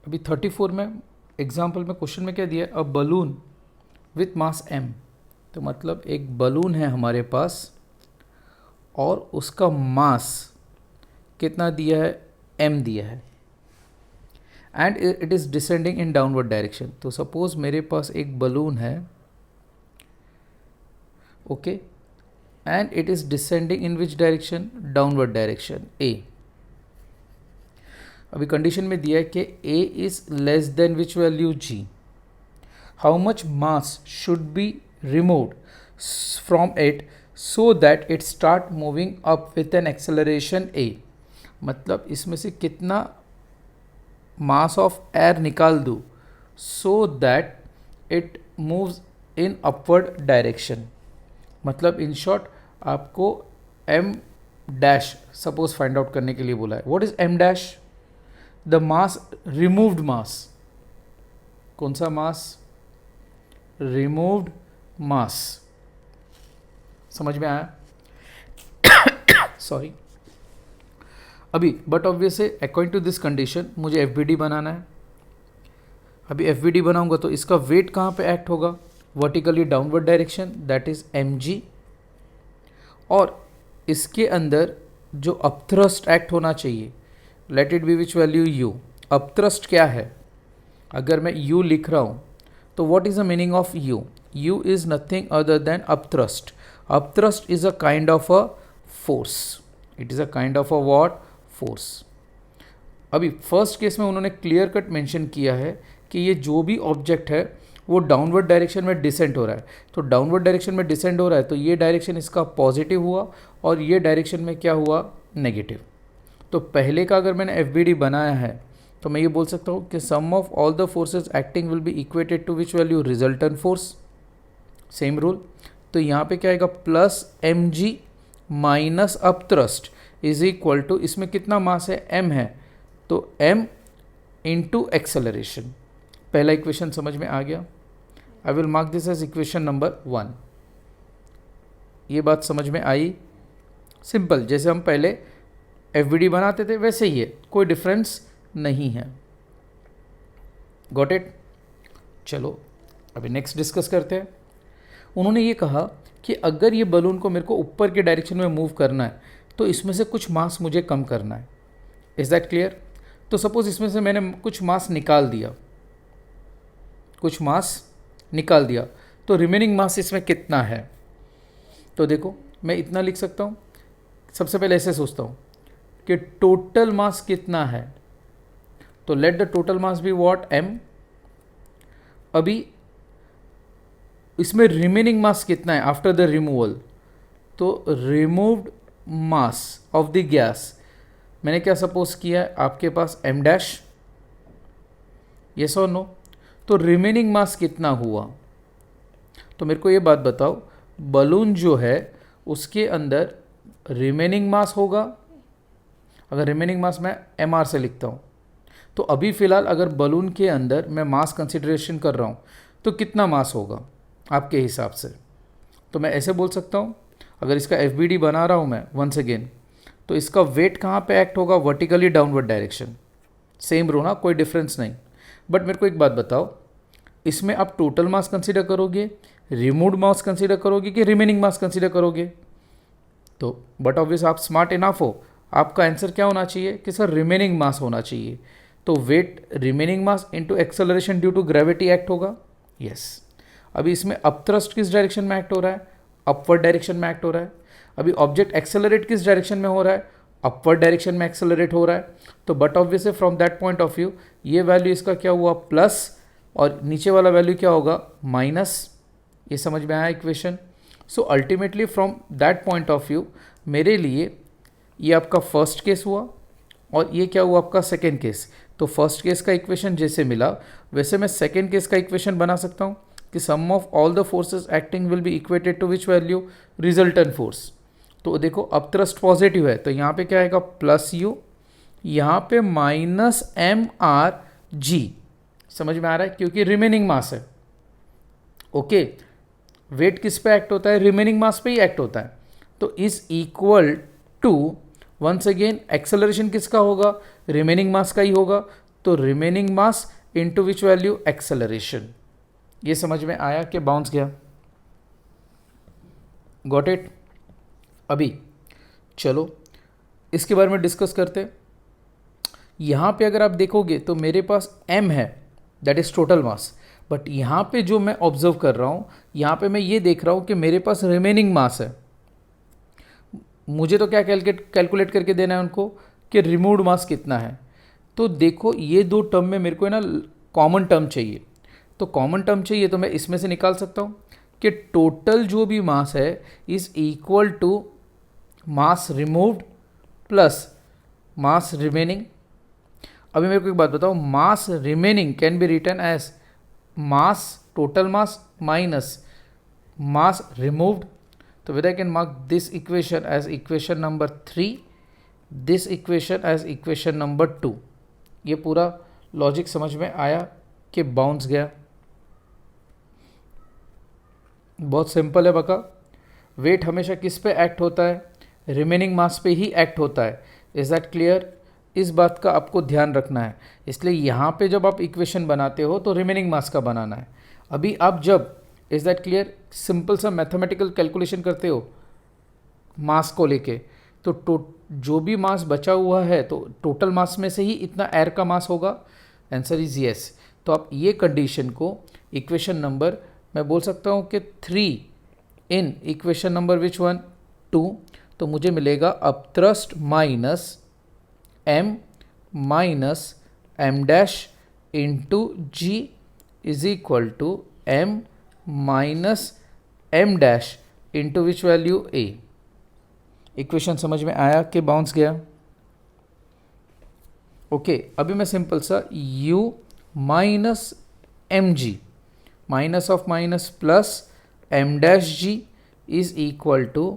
अभी 34 में एग्जाम्पल में क्वेश्चन में क्या दिया है, a balloon with mass m। तो मतलब एक बलून है हमारे पास और उसका मास कितना दिया है, m दिया है, and it is descending in downward direction. तो सपोज मेरे पास एक बलून है, okay, and it is descending in which direction, downward direction a। अभी कंडीशन में दिया है कि a is less than which value g, how much mass should be removed from it so that it start moving up with an acceleration a। मतलब इसमें से कितना मास of air निकाल दूँ so that it moves in upward direction. मतलब in short आपको m dash suppose find out करने के लिए बोला है। What is m dash, the mass removed mass. कौन सा मास, रिमूव्ड मास। समझ में आया? सॉरी। अभी but obviously according to this condition मुझे एफ बनाना है। अभी एफ बनाऊंगा तो इसका वेट कहाँ पे एक्ट होगा, vertically downward direction, that is mg। और इसके अंदर जो अपथ्रस्ट एक्ट होना चाहिए, late it be which value u। Upthrust क्या है, अगर मैं u लिख रहा हूँ तो what is the meaning of u, u is nothing other then upthrust. Upthrust is a kind of a force, it is a kind of a what, force. अभी first case में उन्होंने क्लियर कट मेंशन किया है कि ये जो भी object है वो डाउनवर्ड डायरेक्शन में डिसेंड हो रहा है। तो डाउनवर्ड डायरेक्शन में डिसेंड हो रहा है तो ये डायरेक्शन इसका पॉजिटिव हुआ और ये डायरेक्शन में क्या हुआ, नेगेटिव। तो पहले का अगर मैंने एफ बनाया है तो मैं ये बोल सकता हूँ कि sum of all the forces acting will be equated to which value, resultant force. Same rule. तो यहाँ पे क्या आएगा, plus mg minus upthrust is equal to, इसमें कितना मास है, m है, तो m इंटू एक्सेलरेशन। पहला इक्वेशन समझ में आ गया। I will mark this as equation number 1। ये बात समझ में आई? सिंपल, जैसे हम पहले एफ बनाते थे वैसे ही है, कोई डिफरेंस नहीं है। Got it? चलो अभी नेक्स्ट डिस्कस करते हैं। उन्होंने ये कहा कि अगर ये बलून को मेरे को ऊपर के डायरेक्शन में मूव करना है तो इसमें से कुछ मास मुझे कम करना है। Is that clear? तो सपोज इसमें से मैंने कुछ मास निकाल दिया, कुछ मास निकाल दिया, तो रिमेनिंग मास इसमें कितना है? तो देखो मैं इतना लिख सकता हूँ। सबसे पहले ऐसे सोचता हूँ कि टोटल मास कितना है, तो let the total mass be what, m। अभी इसमें रिमेनिंग मास कितना है आफ्टर द रिमूवल, तो removed mass of the gas मैंने क्या सपोज किया है, आपके पास m डैश, यस और नो। तो रिमेनिंग मास कितना हुआ, तो मेरे को ये बात बताओ, बलून जो है उसके अंदर रिमेनिंग मास होगा। अगर रिमेनिंग मास मैं mr से लिखता हूँ, तो अभी फ़िलहाल अगर बलून के अंदर मैं मास कंसिडरेशन कर रहा हूँ तो कितना मास होगा आपके हिसाब से? तो मैं ऐसे बोल सकता हूँ, अगर इसका एफ बना रहा हूँ मैं वंस अगेन, तो इसका वेट कहाँ पे एक्ट होगा, वर्टिकली डाउनवर्ड डायरेक्शन। सेम रो ना, कोई डिफरेंस नहीं। बट मेरे को एक बात बताओ, इसमें आप टोटल मास कंसीडर करोगे, रिमूव्ड मास कंसीडर करोगे कि रिमेनिंग मास कंसीडर करोगे? तो बट ऑब्वियस आप स्मार्ट इनफ हो, आपका आंसर क्या होना चाहिए कि सर रिमेनिंग मास होना चाहिए। तो weight remaining mass into acceleration due to gravity act होगा। यस। अभी इसमें अपथ्रस्ट किस डायरेक्शन में एक्ट हो रहा है, अपवर्ड डायरेक्शन में एक्ट हो रहा है। अभी ऑब्जेक्ट एक्सेलरेट किस डायरेक्शन में हो रहा है, अपवर्ड डायरेक्शन में एक्सेलरेट हो रहा है। तो but obviously from that point of view ये वैल्यू इसका क्या हुआ, प्लस, और नीचे वाला वैल्यू क्या होगा, माइनस। ये समझ में आया equation? So ultimately from that point of view मेरे लिए ये आपका फर्स्ट केस हुआ और ये क्या हुआ, आपका सेकेंड केस। तो फर्स्ट केस का इक्वेशन जैसे मिला वैसे मैं सेकेंड केस का इक्वेशन बना सकता हूँ कि sum of all the forces acting will be equated to which value, resultant force. तो देखो अब थ्रस्ट पॉजिटिव है तो यहाँ पे क्या आएगा, प्लस यू, यहाँ पे माइनस एम आर जी। समझ में आ रहा है? क्योंकि रिमेनिंग मास है। ओके, वेट किस पे एक्ट होता है, रिमेनिंग मास पे ही एक्ट होता है। तो is equal to, once again acceleration किसका होगा, रिमेनिंग मास का ही होगा। तो remaining mass into which value acceleration. ये समझ में आया कि बाउंस गया? Got it? अभी चलो इसके बारे में डिस्कस करते। यहाँ पे अगर आप देखोगे तो मेरे पास m है, that is total mass, but यहाँ पे जो मैं ऑब्जर्व कर रहा हूँ, यहाँ पे मैं ये देख रहा हूँ कि मेरे पास रिमेनिंग मास है। मुझे तो क्या कैलकुलेट करके देना है उनको कि रिमूव्ड मास कितना है। तो देखो ये दो टर्म में मेरे को है ना कॉमन टर्म चाहिए। तो कॉमन टर्म चाहिए तो मैं इसमें से निकाल सकता हूँ कि टोटल जो भी मास है is equal to mass removed plus mass remaining. अभी मेरे को एक बात बताओ, mass remaining can be written as mass total mass minus mass removed. तो whether I can mark this equation as equation number 3, this equation as equation number 2। ये पूरा logic समझ में आया कि बाउंस गया? बहुत सिंपल है बका। वेट हमेशा किस पे एक्ट होता है? रिमेनिंग मास पे ही एक्ट होता है। Is that clear? इस बात का आपको ध्यान रखना है। इसलिए यहाँ पे जब आप इक्वेशन बनाते हो तो रिमेनिंग मास का बनाना है। अभी आप जब, इज दैट क्लियर, सिंपल सा मैथमेटिकल कैलकुलेशन करते हो मास को लेके, तो जो भी मास बचा हुआ है तो टोटल मास में से ही इतना एयर का मास होगा। Answer is yes. तो आप ये कंडीशन को इक्वेशन नंबर, मैं बोल सकता हूँ कि 3 in equation number which one 2, तो मुझे मिलेगा upthrust minus m minus m dash into g is equal to m minus m dash into which value a। Equation समझ में आया कि बाउंस गया? ओके अभी मैं सिंपल सा u minus mg minus of minus plus m dash g is equal to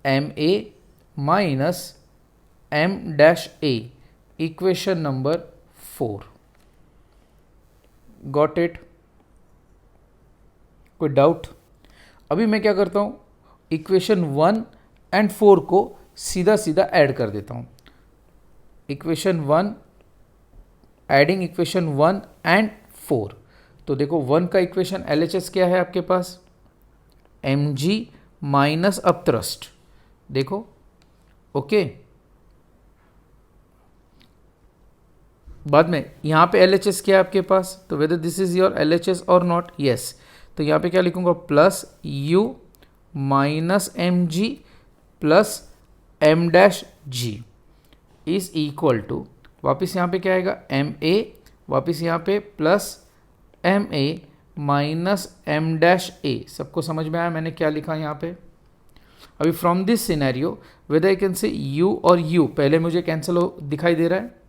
ma minus m dash a, equation number 4। Got it? कोई doubt? अभी मैं क्या करता हूँ, इक्वेशन 1 एंड 4 को सीधा सीधा ऐड कर देता हूँ। Equation 1 adding equation 1 and 4। तो देखो 1 का इक्वेशन LHS क्या है आपके पास? mg minus upthrust. देखो ओके बाद में यहाँ पे LHS क्या है आपके पास? तो whether this is your LHS और नॉट? यस। तो यहाँ पे क्या लिखूंगा? Plus u minus M G plus m dash G is equal to, वापिस यहाँ पे क्या आएगा? ma, वापिस यहाँ पे plus ma minus m dash a। सबको समझ में आया मैंने क्या लिखा यहाँ पे? अभी from this scenario whether I can से u और u पहले मुझे कैंसिल हो दिखाई दे रहा है।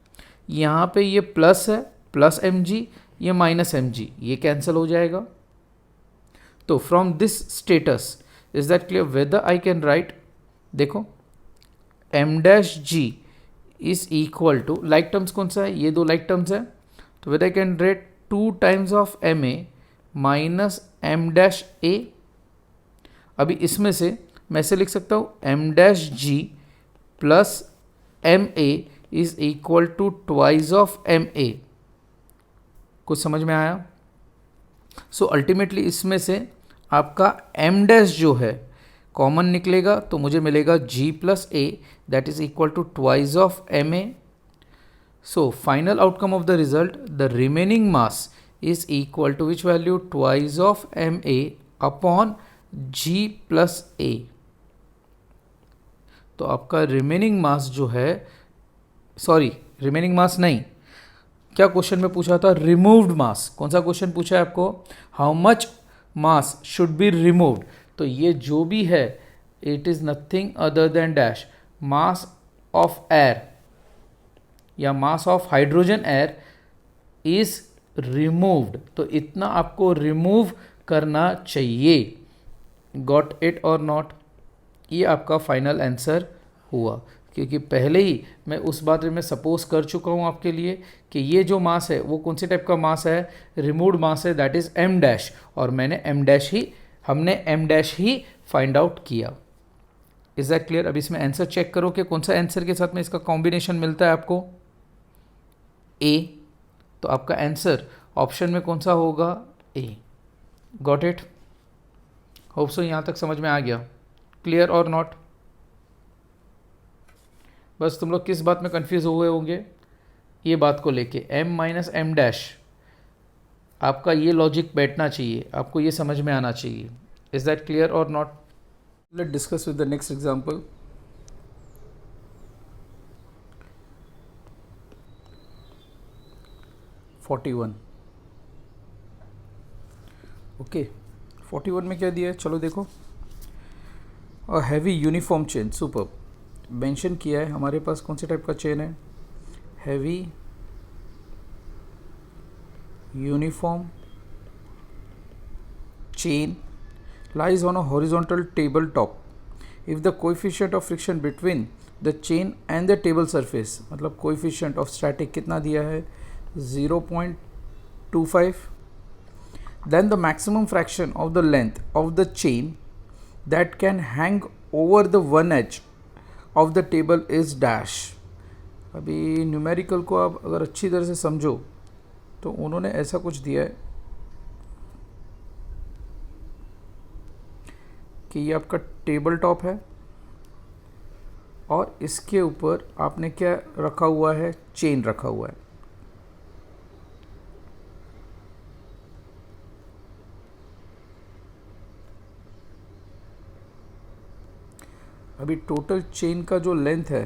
यहाँ पे ये प्लस है, प्लस mg, ये माइनस mg, ये कैंसिल हो जाएगा। तो from this status is that clear? Whether I can write, देखो m dash g is equal टू, लाइक टर्म्स कौन सा है? ये दो लाइक टर्म्स है। तो whether I can write 2 times of ma minus m dash a। अभी इसमें से मैं ऐसे लिख सकता हूँ m dash g plus ma is equal to twice of ma। कुछ समझ में आया? सो अल्टीमेटली इसमें से आपका m डैश जो है कॉमन निकलेगा तो मुझे मिलेगा g plus a that is equal to twice of ma। So final outcome of the result, the remaining mass is equal to which value? Twice of ma upon g plus a। तो आपका remaining मास जो है, sorry remaining मास नहीं, क्या question में पूछा था? Removed mass. कौन सा क्वेश्चन पूछा है आपको? How much mass should be removed. तो ये जो भी है it is nothing other than dash mass of air या mass of hydrogen air is removed. तो इतना आपको रिमूव करना चाहिए। गॉट इट और नॉट? ये आपका फाइनल आंसर हुआ, क्योंकि पहले ही मैं उस बात में सपोज कर चुका हूँ आपके लिए कि ये जो मास है वो कौन से टाइप का मास है? रिमूव्ड मास है, दैट इज m डैश, और हमने m डैश ही फाइंड आउट किया। Is that clear? अब इसमें आंसर चेक करो कि कौन सा आंसर के साथ में इसका कॉम्बिनेशन मिलता है आपको। a तो आपका आंसर ऑप्शन में कौन सा होगा? A. Got it? Hope so यहाँ तक समझ में आ गया। क्लियर और नॉट? बस तुम लोग किस बात में कंफ्यूज हुए होंगे? ये बात को लेके m माइनस एम डैश, आपका ये लॉजिक बैठना चाहिए, आपको ये समझ में आना चाहिए। इज दैट क्लियर और not? Let discuss with the next example. Okay, 41 में क्या दिया है, चलो देखो। A heavy uniform chain, super mention किया है हमारे पास कौन से टाइप का चेन है? Heavy uniform chain lies on a horizontal table top if the coefficient of friction between the chain and the table surface, मतलब coefficient of static कितना दिया है? 0.25, then the maximum fraction of the length of the chain that can hang over the one edge of the table is dash। अभी numerical को आप अगर अच्छी तरह से समझो तो उन्होंने ऐसा कुछ दिया है कि ये आपका टेबल टॉप है और इसके ऊपर आपने क्या रखा हुआ है? चेन रखा हुआ है। अभी टोटल चेन का जो लेंथ है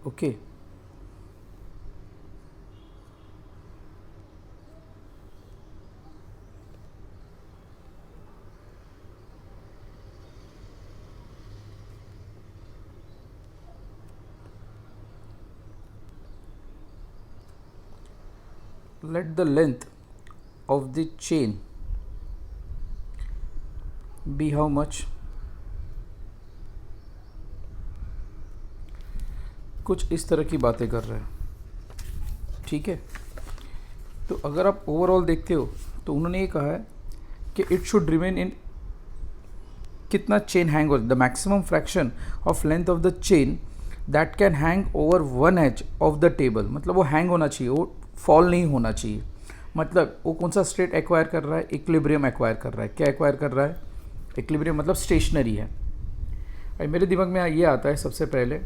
okay let the length of the chain be how much? कुछ इस तरह की बातें कर रहे हैं, ठीक है। तो अगर आप ओवरऑल देखते हो तो उन्होंने ये कहा है कि इट शुड रिमेन इन कितना चेन हैंग हो, the maximum fraction of length of the chain that can hang over one edge of the table, मतलब वो हैंग होना चाहिए, वो फॉल नहीं होना चाहिए। मतलब वो कौन सा स्टेट एक्वायर कर रहा है? इक्विलिब्रियम एक्वायर कर रहा है। क्या एक्वायर कर रहा है? इक्विलिब्रियम, मतलब स्टेशनरी है। और मेरे दिमाग में ये आता है सबसे पहले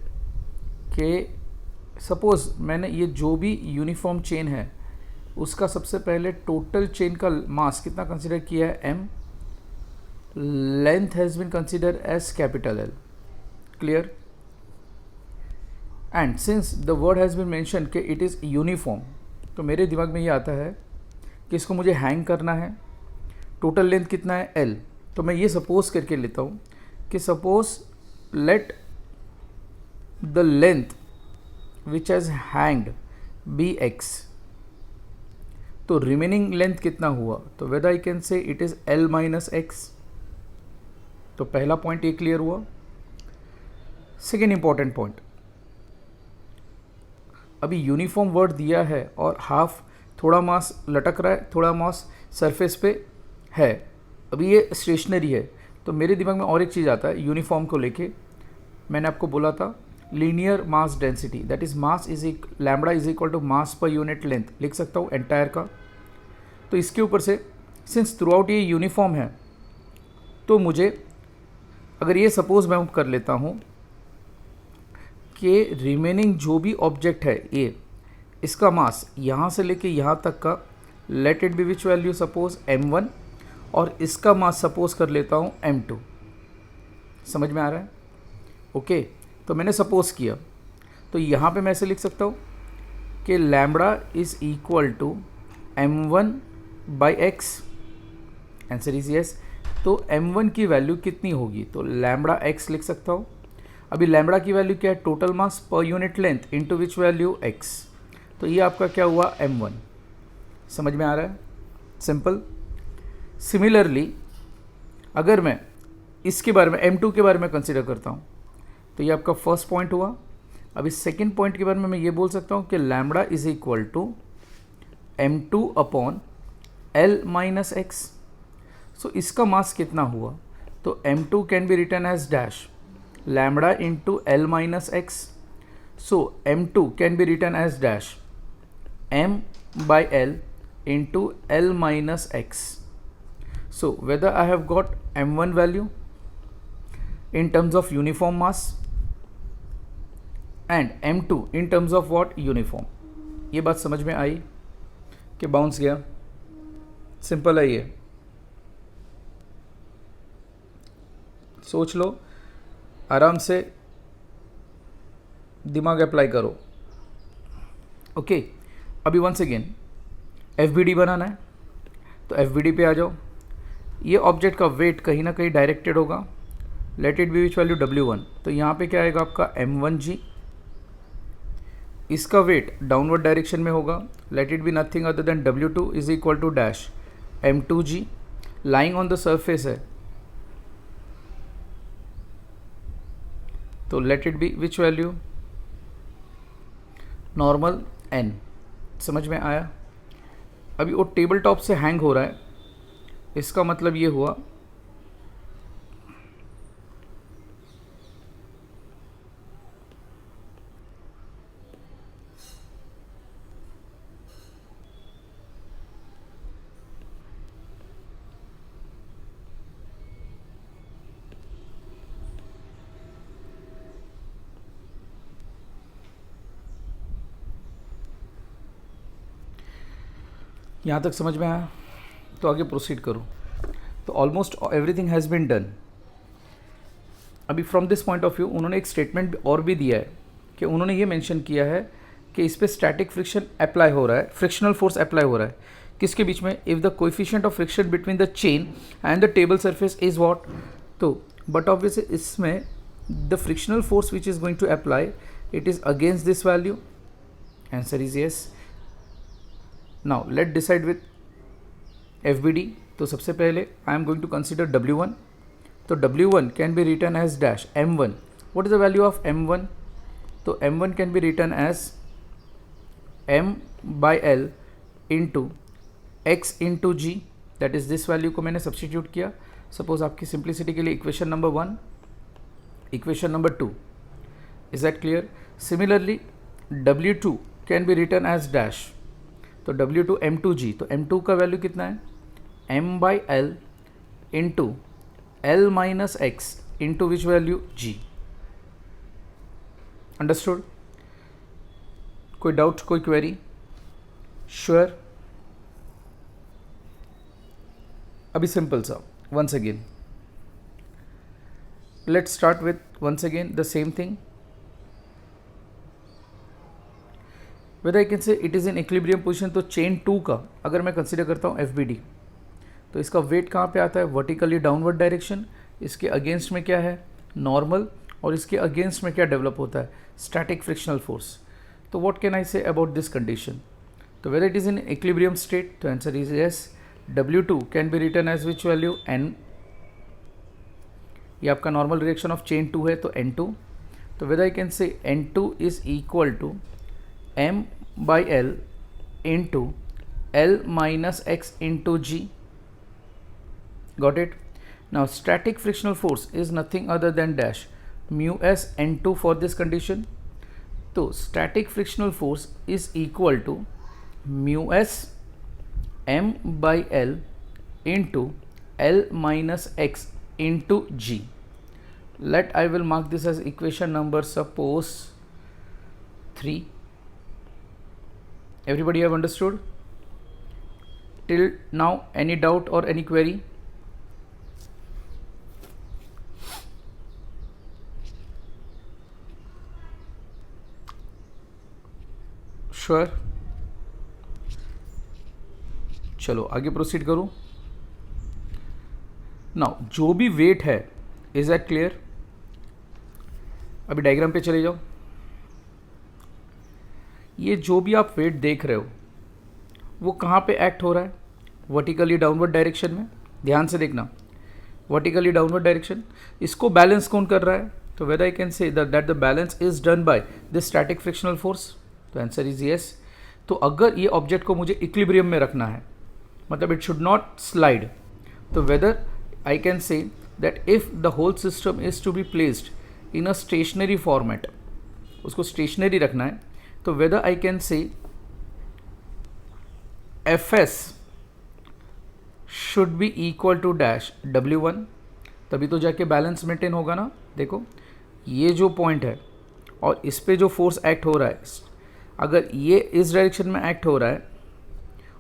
कि सपोज़ मैंने ये जो भी यूनिफॉर्म चेन है उसका सबसे पहले टोटल चेन का मास कितना कंसिडर किया है? m, length has been consider as capital L। Clear? And since the word has been mention कि इट इज़ यूनिफॉर्म, तो मेरे दिमाग में ये आता है कि इसको मुझे हैंग करना है। टोटल लेंथ कितना है? L। तो मैं ये सपोज करके लेता हूँ कि suppose let the length which has hanged be x, तो रिमेनिंग लेंथ कितना हुआ? तो whether I can say it is L minus X. तो पहला पॉइंट ये क्लियर हुआ। सेकेंड इंपॉर्टेंट पॉइंट, अभी यूनिफॉर्म वर्ड दिया है और हाफ थोड़ा मास लटक रहा है, थोड़ा मास सरफेस पे है, अभी ये स्टेशनरी है। तो मेरे दिमाग में और एक चीज़ आता है यूनिफॉर्म को लेके, मैंने आपको बोला था linear mass density, that is mass is lambda is equal to mass per unit length, लिख सकता हूँ एंटायर का। तो इसके ऊपर से सिंस थ्रू आउट ये यूनिफॉर्म है, तो मुझे अगर ये सपोज़ मैं कर लेता हूँ कि रिमेनिंग जो भी ऑब्जेक्ट है ये, इसका मास यहाँ से लेके यहाँ तक का late it be which value, suppose m1, और इसका मास सपोज कर लेता हूँ m2। समझ में आ रहा है? ओके, तो मैंने सपोज किया, तो यहाँ पे मैं ऐसे लिख सकता हूँ कि lambda is equal to m1 by X. Answer is yes. तो m1 की वैल्यू कितनी होगी? तो लैम्बडा x लिख सकता हूँ। अभी लैम्बडा की वैल्यू क्या है? Total mass per unit length into which value x। तो ये आपका क्या हुआ? m1। समझ में आ रहा है? सिंपल। सिमिलरली अगर मैं इसके बारे में m2 के बारे में कंसिडर करता हूँ तो ये आपका फर्स्ट पॉइंट हुआ। अभी सेकेंड पॉइंट के बारे में मैं ये बोल सकता हूँ कि lambda is equal to m2 upon l minus x. So इसका मास कितना हुआ? तो m2 can be written as dash lambda into L minus x. So m2 can be written as dash m by L into L minus x. So whether I have got m1 value in terms of uniform mass and m2 in terms of what, uniform. ये बात समझ में आई कि bounce गया? Simple है ये, सोच लो, आराम से दिमाग अप्लाई करो। ओके, अभी वंस अगेन एफबीडी बनाना है, तो एफबीडी पे आ जाओ। ये ऑब्जेक्ट का वेट कहीं ना कहीं डायरेक्टेड होगा, let it be which value W1, तो यहाँ पे क्या आएगा आपका M1G। इसका वेट डाउनवर्ड डायरेक्शन में होगा, let it be nothing other than W2 is equal to dash M2G, lying on the surface है, तो let it be which value, normal n। समझ में आया? अभी वो टेबल टॉप से हैंग हो रहा है, इसका मतलब ये हुआ यहाँ तक समझ में आया? तो आगे प्रोसीड करूँ। तो almost everything has been done. अभी from this point of view उन्होंने एक स्टेटमेंट और भी दिया है कि उन्होंने ये मेंशन किया है कि इस पर स्टैटिक फ्रिक्शन अप्लाई हो रहा है, फ्रिक्शनल फोर्स अप्लाई हो रहा है, किसके बीच में, if the coefficient of friction between the chain and the table surface is what. तो बट ऑब्वियसली इसमें the frictional force which is going to apply, it is against this value. Answer is yes. Now let decide with FBD। तो सबसे पहले I am going to consider W1, तो W1 can be written as dash M1। What is the value of M1? तो M1 can be written as M by L into X into G, that is this value को मैंने substitute किया। Suppose आपकी simplicity के लिए equation number 1, equation number 2, is that clear? Similarly W2 can be written as dash, तो W2 M2G, तो M2 का value कितना है, M by L into L minus X into which value, G। Understood? कोई doubt, कोई query? Sure? अभी simple सा, once again let's start with once again the same thing. Whether I can say it is in equilibrium position, तो chain 2 का अगर मैं consider करता हूँ FBD, तो इसका वेट कहाँ पे आता है, वर्टिकली डाउनवर्ड डायरेक्शन। इसके अगेंस्ट में क्या है, नॉर्मल, और इसके अगेंस्ट में क्या डेवलप होता है, स्टैटिक फ्रिक्शनल फोर्स। तो what can I say about this condition? तो whether it is in equilibrium state, तो answer is yes. W2 can be written as which value, N। ये आपका नॉर्मल डायरेक्शन ऑफ चेन 2 है, तो N2। तो whether I can say N2 is equal to M by L into L minus X into G. Got it? Now static frictional force is nothing other than dash mu s N2 for this condition. So static frictional force is equal to mu s M by L into L minus X into G. I will mark this as equation number suppose 3. Everybody have understood till now? Any doubt or any query? Sure? चलो आगे proceed करूँ। Now जो भी wait है, is that clear? अभी diagram पे चले जाओ। ये जो भी आप वेट देख रहे हो वो कहाँ पे एक्ट हो रहा है, वर्टिकली डाउनवर्ड डायरेक्शन में। ध्यान से देखना, वर्टिकली डाउनवर्ड डायरेक्शन। इसको बैलेंस कौन कर रहा है? तो whether I can say that the balance is done by this static frictional force, तो आंसर इज यस। तो अगर ये ऑब्जेक्ट को मुझे इक्विलिब्रियम में रखना है, मतलब इट शुड नॉट स्लाइड, तो whether I can say that if the whole system is to be placed in a stationary format, उसको स्टेशनरी रखना है, तो whether I can say F S should be equal to dash W1, तभी तो जाके balance maintain होगा ना। देखो ये जो पॉइंट है और इस पे जो फोर्स एक्ट हो रहा है, अगर ये इस डायरेक्शन में एक्ट हो रहा है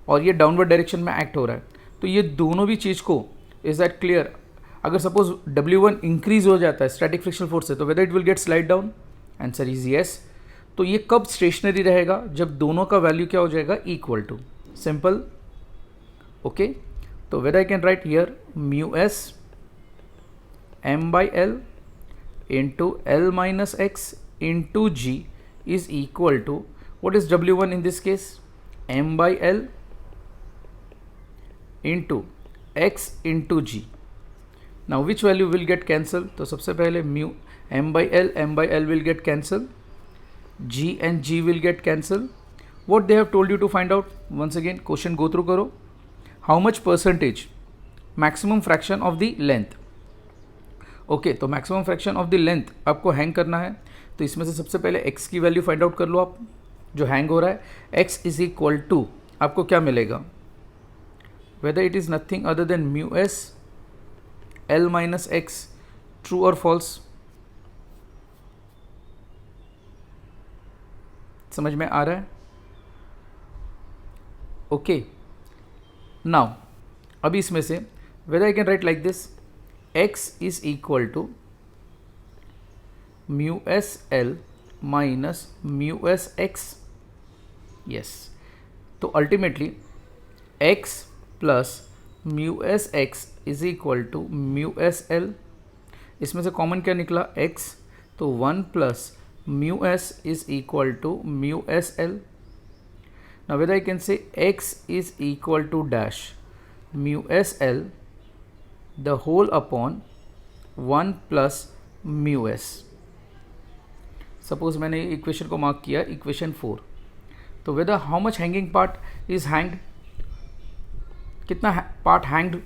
और ये डाउनवर्ड डायरेक्शन में एक्ट हो रहा है, तो ये दोनों भी चीज़ को, इज दैट क्लियर, अगर सपोज W1 इंक्रीज हो जाता है स्टैटिक फ्रिक्शनल फोर्स से, तो whether it will gate slide down, answer is yes. तो ये कब स्टेशनरी रहेगा, जब दोनों का वैल्यू क्या हो जाएगा, इक्वल टू, सिंपल। ओके, तो whether I can right here mu S m by l into l minus x into g is equal to, what is W1 in this case, m by l into x into g. Now which value will get cancelled? तो सबसे पहले mu m by l will get cancelled, g and g will get cancelled. What they have told you to find out, once again question go through करो, how much percentage maximum fraction of the length. Okay, तो maximum fraction of the length आपको hang करना है, तो इसमें से सबसे पहले x की वैल्यू फाइंड आउट कर लो आप, जो हैंग हो रहा है, x इज इक्वल टू आपको क्या मिलेगा, weather it is nothing other then mu S l minus x, true और फॉल्स, समझ में आ रहा है। ओके, नाउ अभी इसमें से weather I can write like this, x is equal to mu s l minus mu s x, yes, तो ultimately x plus mu s x is equal to mu s l, इसमें से common क्या निकला x, तो 1 plus mu s is equal to mu s l. Now whether I can say x is equal to dash mu s l the whole upon 1 plus mu s. Suppose मैंने equation को mark किया equation 4, तो whether how much hanging part is hanged, कितना part hanged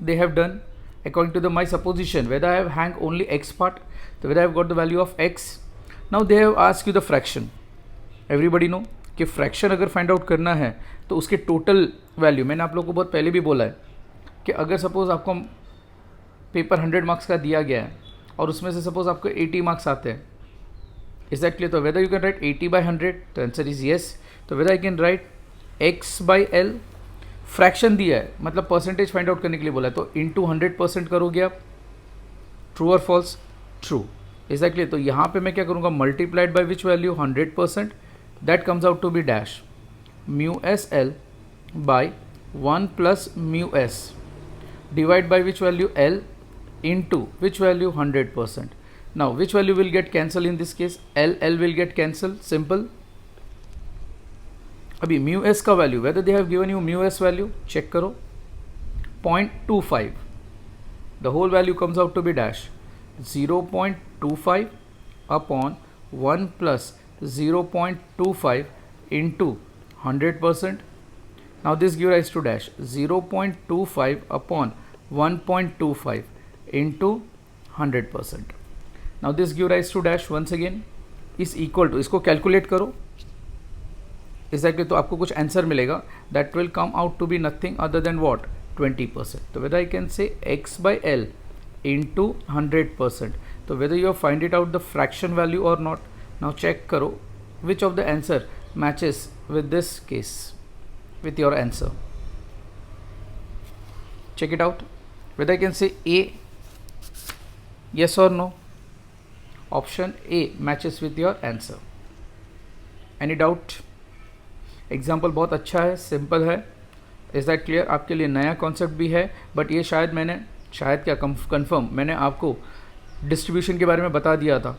they have done according to the my supposition, whether I have hang only x part, so whether I have got the value of x. Now they have asked you the fraction. Everybody know कि fraction अगर find out करना है तो उसके total value, मैंने आप लोगों को बहुत पहले भी बोला है कि अगर सपोज आपको पेपर 100 मार्क्स का दिया गया है और उसमें से सपोज आपको 80 मार्क्स आते हैं, इज दैट क्लियर, तो whether you can write 80 by 100, तो आंसर इज येस। तो whether I can right x by l, fraction दिया है मतलब परसेंटेज फाइंड आउट करने के लिए बोला है, तो इंटू 100% करोगे आप, ट्रू और false, true, is that clear. तो यहाँ पे मैं क्या करूँगा, multiplied by which value, 100%, that comes out to be dash mu S L by 1 plus mu S divide by which value l into which value, 100%. Now which value will get cancelled in this case, l will get cancelled, simple. अभी mu s का वैल्यू, whether they have given you mu s value, check करो, 0.25, the whole value comes out to be dash 0.25 upon 1 plus 0.25 into 100%. Now this give rise to dash 0.25 upon 1.25 into 100%. Now this give rise to dash once again is equal to, इसको calculate करो, exactly, तो आपको कुछ answer मिलेगा, that will come out to be nothing other than what, 20%. तो whether I can say x by l into 100%, तो whether you have find it out the fraction value or not. Now check करो which of the answer matches with this case, with your answer. Check it out, whether I can say A, yes or no. Option A matches with your answer. Any doubt? Example बहुत अच्छा है, simple है, is that clear, आपके लिए नया concept भी है, but ये शायद मैंने, शायद क्या कंफर्म मैंने आपको डिस्ट्रीब्यूशन के बारे में बता दिया था,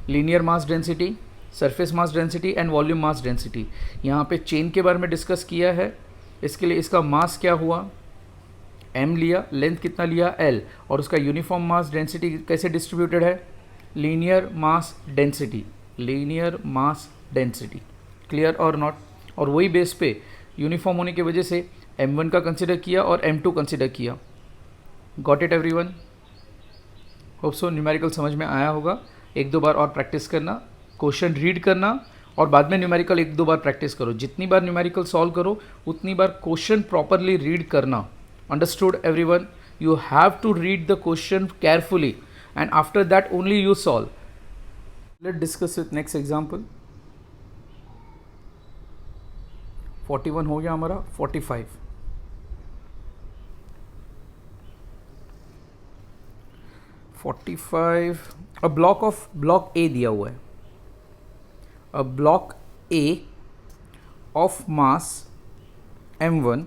linear mass density, surface mass density and volume mass density. यहाँ पे चेन के बारे में डिस्कस किया है, इसके लिए इसका मास क्या हुआ, m लिया, लेंथ कितना लिया l, और उसका यूनिफॉर्म मास डेंसिटी कैसे डिस्ट्रीब्यूटेड है, linear mass density, linear mass density, clear और नॉट। और वही बेस पे यूनिफॉर्म होने की वजह से m1 का कंसिडर किया और m2 कंसिडर किया। Got it everyone? Hope so numerical समझ में आया होगा। एक दो बार और प्रैक्टिस करना, क्वेश्चन रीड करना और बाद में न्यूमेरिकल एक दो बार प्रैक्टिस करो। जितनी बार न्यूमेरिकल सॉल्व करो उतनी बार क्वेश्चन प्रॉपरली रीड करना। Understood everyone? You have to read the question carefully and after that only you solve. Let's discuss with next example. 41 हो गया हमारा, 45 a block A दिया हुआ है। a block A of mass m1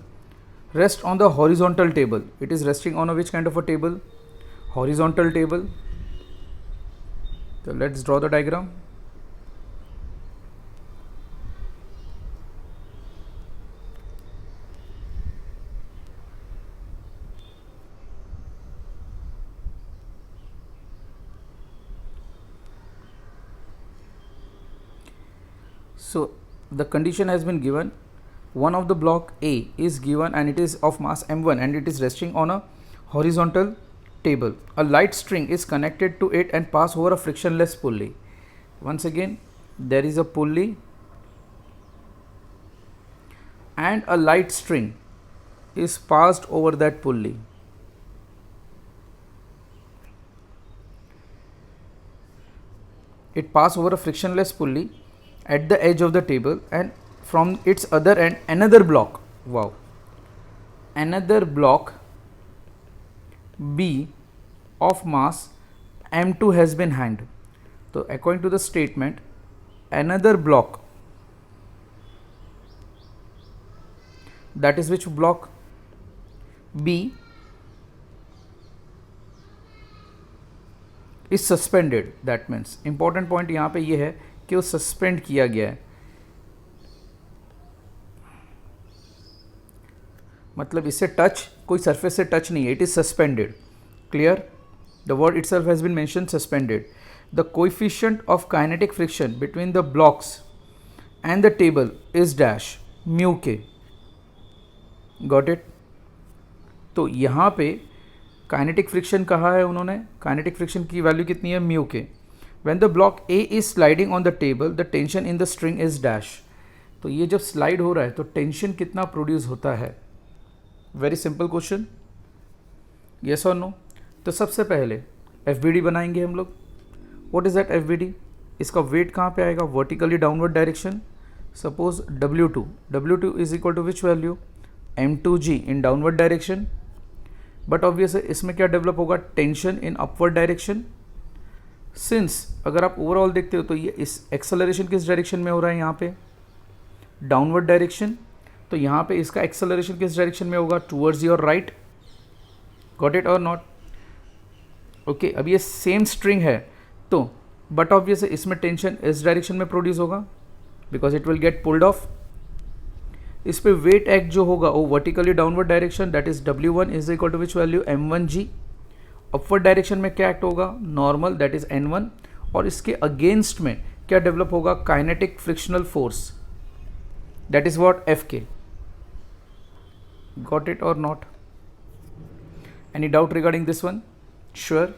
rest on the horizontal table. It is resting on a which kind of a table? Horizontal table. So let's draw the diagram. So the condition has been given. One of the block A is given and it is of mass m1 and it is resting on a horizontal table. A light string is connected to it and pass over a frictionless pulley. Once again, there is a pulley and a light string is passed over that pulley. It passes over a frictionless pulley at the edge of the table and from its other end another block, another block B of mass m2 has been hanged. So according to the statement, another block, that is which block? B is suspended. That means important point यहाँ पे ये है कि वो suspend किया गया है, मतलब इससे टच, कोई सरफेस से टच नहीं है, it is suspended. Clear? The word itself has been mention, suspended. The coefficient of kinetic friction between the blocks and the table is dash mu k. Got it? तो यहाँ पे kinetic friction कहा है उन्होंने, kinetic friction की value कितनी है? Mu के। When the block A is sliding on the table the tension in the string is dash. तो ये जब स्लाइड हो रहा है तो टेंशन कितना प्रोड्यूस होता है? वेरी सिंपल क्वेश्चन, यस और नो। तो सबसे पहले एफ बनाएंगे हम लोग। What is that F? इसका वेट कहाँ पे आएगा? Vertically downward direction. Suppose W2 is equal to which value? m2g in downward direction. But obvious इसमें क्या डेवलप होगा? Tension in upward direction. Since अगर आप ओवरऑल देखते हो तो ये इस एक्सेलरेशन किस डायरेक्शन में हो रहा है? यहाँ पे डाउनवर्ड डायरेक्शन। तो यहाँ पे इसका एक्सेलरेशन किस डायरेक्शन में होगा? Towards your right. Got it और नॉट? ओके, अब ये सेम स्ट्रिंग है तो बट ऑब्वियस इसमें टेंशन इस डायरेक्शन में प्रोड्यूस होगा because it will get pulled off. इस पे वेट एक्ट जो होगा वो vertically downward direction, that is W1 is equal to which value? m1g। Upward direction में क्या एक्ट होगा? Normal, that is n1। और इसके अगेंस्ट में क्या डेवलप होगा? Kinetic frictional force, that is what? Fk। Got it और not? Any doubt regarding this one? Sure?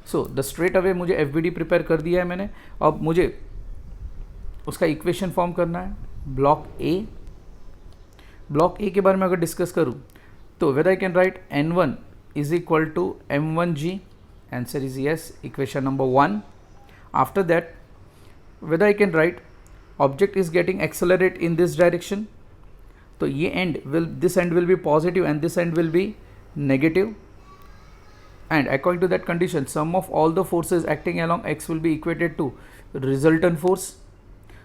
So the straight away मुझे एफ प्रिपेयर कर दिया है मैंने। अब मुझे उसका इक्वेशन फॉर्म करना है। ब्लॉक ए के बारे में अगर डिस्कस करूँ तो whether I can right n1 is equal to m1g, answer is yes, equation number 1. After that, whether I can write object is getting accelerate in this direction, तो ये end will, this end will be positive and this end will be negative, and according to that condition sum of all the forces acting along x will be equated to resultant force.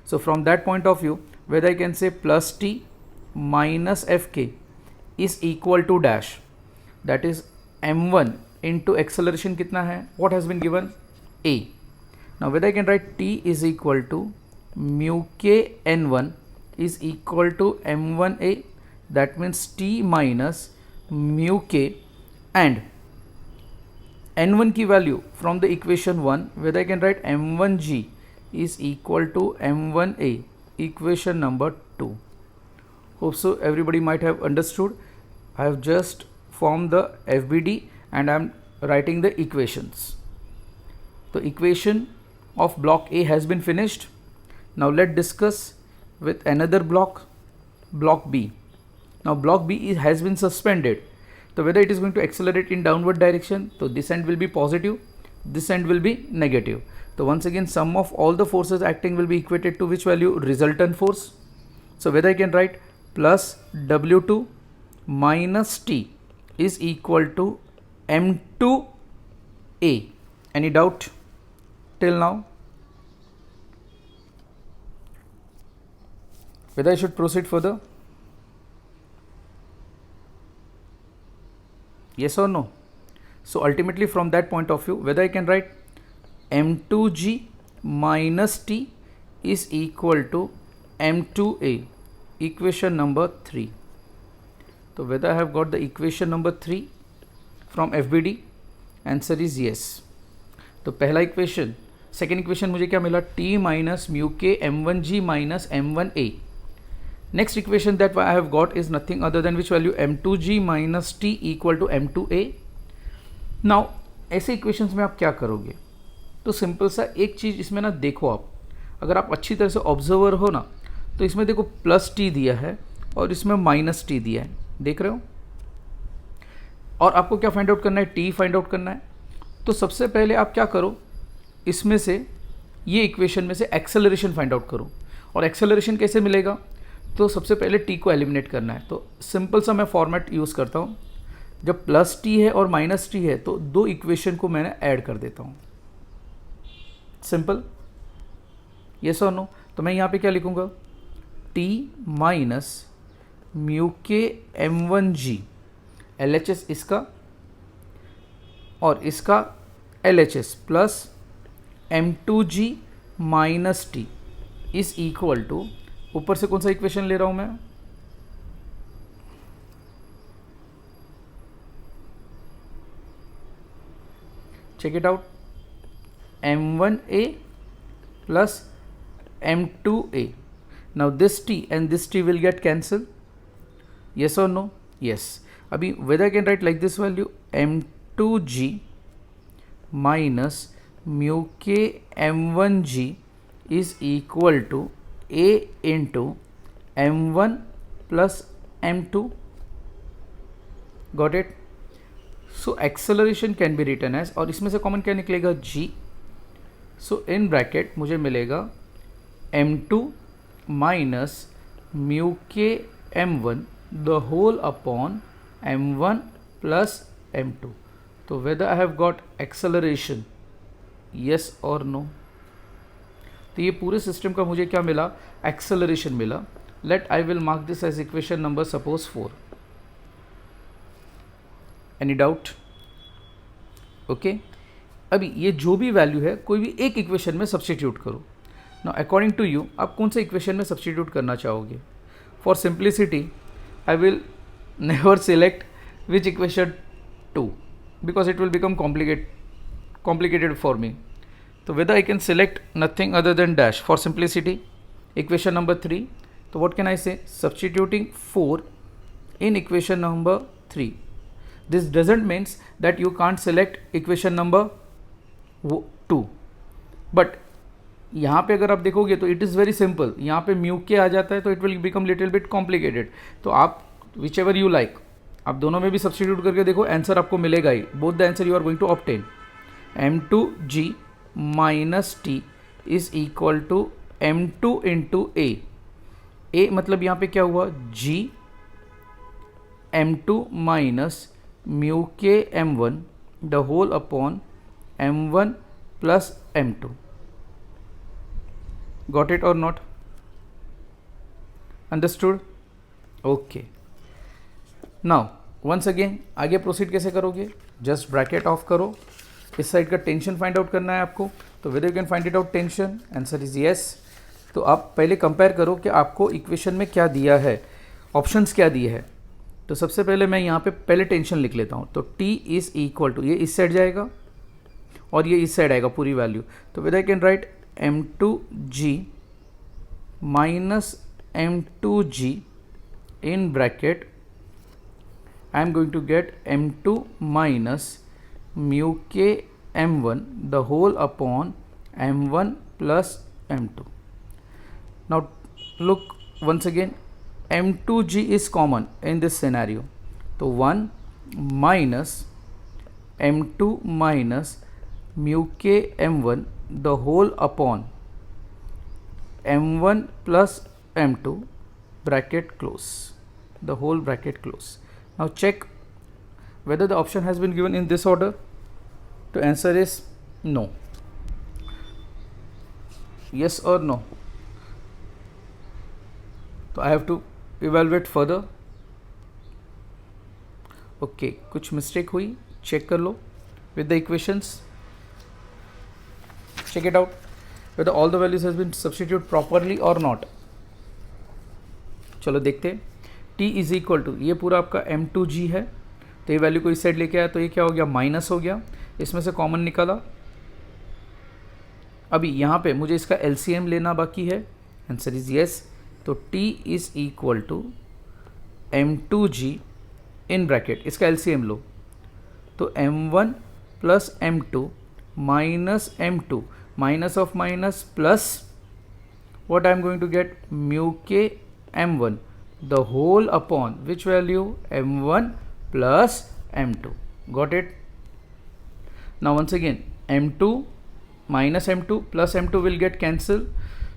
So from that point of view, whether I can say plus t minus fk is equal to dash, that is m1 into acceleration कितना है? what has been given? a. now whether I can write t is equal to mu k n1 is equal to m1a, that means t minus mu k, and n1 की value from the equation 1, whether I can write m1g is equal to m1a, equation number 2. hope so everybody might have understood. I have just formed the FBD and I am writing the equations. तो equation of block A has been finished. Now let's discuss with another block, block B. Now block B has been suspended. So whether it is going to accelerate in downward direction, so this end will be positive, this end will be negative. So once again, sum of all the forces acting will be equated to which value? Resultant force. So whether I can write plus W2 minus T is equal to M2A. Any doubt till now? Whether I should proceed further? Yes or no? So ultimately from that point of view, whether I can write M2G minus T is equal to M2A, equation number 3. So whether I have got the equation number 3 from FBD, answer is yes. तो पहला equation, second equation मुझे क्या मिला? T minus mu के M1G minus M1A. Next equation that I have got is nothing other than which value? M2G minus T equal to M2A. Now ऐसे equations में आप क्या करोगे? तो सिंपल सा एक चीज़ इसमें ना देखो, आप अगर आप अच्छी तरह से ऑब्जर्वर हो ना, तो इसमें देखो प्लस टी दिया है और इसमें माइनस टी दिया है, देख रहे हो? और आपको क्या फाइंड आउट करना है? टी फाइंड आउट करना है. तो सबसे पहले आप क्या करो, इसमें से ये इक्वेशन में से एक्सेलरेशन फाइंड आउट करो. और एक्सेलरेशन कैसे मिलेगा? तो सबसे पहले टी को एलिमिनेट करना है. तो सिंपल सा मैं फॉर्मेट यूज़ करता हूँ. जब प्लस टी है और माइनस टी है तो दो इक्वेशन को मैंने ऐड कर देता हूँ. सिंपल, यस और नो? तो मैं यहाँ पे क्या लिखूँगा? टी माइनस म्यू के M1G, LHS इसका और इसका LHS plus M2G minus T is equal to, ऊपर से कौन सा इक्वेशन ले रहा हूं मैं? Check it out. M1A plus M2A. Now this T and this T will get cancelled. Yes or no? Yes. अभी whether I can write like this value M2G minus mu k M1G is equal to A into M1 plus M2. Got it? So acceleration can be written as, और इसमें से common क्या निकलेगा? G. So in bracket मुझे मिलेगा M2 minus mu के M1 the whole upon M1 plus M2. तो whether I have got acceleration, yes और नो? तो ये पूरे सिस्टम का मुझे क्या मिला? एक्सेलरेशन मिला. Let I will mark this as equation number suppose 4. Any doubt? Okay. अभी ये जो भी वैल्यू है कोई भी एक इक्वेशन में सब्सटीट्यूट करो. नाउ अकॉर्डिंग टू यू आप कौन सा इक्वेशन में सब्सटीट्यूट करना चाहोगे? For simplicity I will never select which equation 2 because it will become complicated for me. So whether I can select nothing other than dash for simplicity, equation number 3. So what can I say? Substituting 4 in equation number 3. This doesn't means that you can't select equation number 2. But यहाँ पे अगर आप देखोगे तो it is very simple. यहाँ पे mu के आ जाता है तो it will become little bit complicated. तो आप विच एवर यू लाइक, आप दोनों में भी सब्सटीट्यूट करके देखो, आंसर आपको मिलेगा ही. Both the answer you are going to obtain. M2G minus T is equal to M2 into A मतलब यहाँ पे क्या हुआ? G M2 माइनस म्यू के M1 the whole upon M1 plus M2. Got it or not? Understood? Okay. Now once again आगे proceed कैसे करोगे? Just bracket of करो. इस साइड का टेंशन फाइंड आउट करना है आपको. तो whether you can find it out tension, answer is yes. तो आप पहले कंपेयर करो कि आपको इक्वेशन में क्या दिया है, ऑप्शंस क्या दिए हैं. तो सबसे पहले मैं यहाँ पे पहले टेंशन लिख लेता हूँ. तो T इज इक्वल टू, ये इस साइड जाएगा और ये इस साइड आएगा पूरी वैल्यू. तो whether I can right M2G minus M2G in bracket I am going to get M2 minus mu k m1 the whole upon m1 plus m2. Now look once again, m2g is common in this scenario, so 1 minus m2 minus mu k m1 the whole upon m1 plus m2 bracket close, the whole bracket close. Now check whether the option has been given in this order. The answer is no. Yes or no? So I have to evaluate further. Okay, कुछ mistake हुई, check कर लो with the equations. Check it out whether all the values has been substituted properly or not. चलो देखते हैं. t is equal to, ये पूरा आपका m2g है, तो ये वैल्यू को इस साइड लेके आया तो ये क्या हो गया, माइनस हो गया, इसमें से कॉमन निकाला. अभी यहाँ पे मुझे इसका LCM लेना बाकी है. Answer is yes. तो t is equal to m2g in bracket, इसका LCM लो तो m1 plus m2 minus m2 minus of minus plus what I am going to get, mu k m1 the whole upon which value, m1 plus m2. Got it? Now once again, m2 minus m2 plus m2 will get cancelled.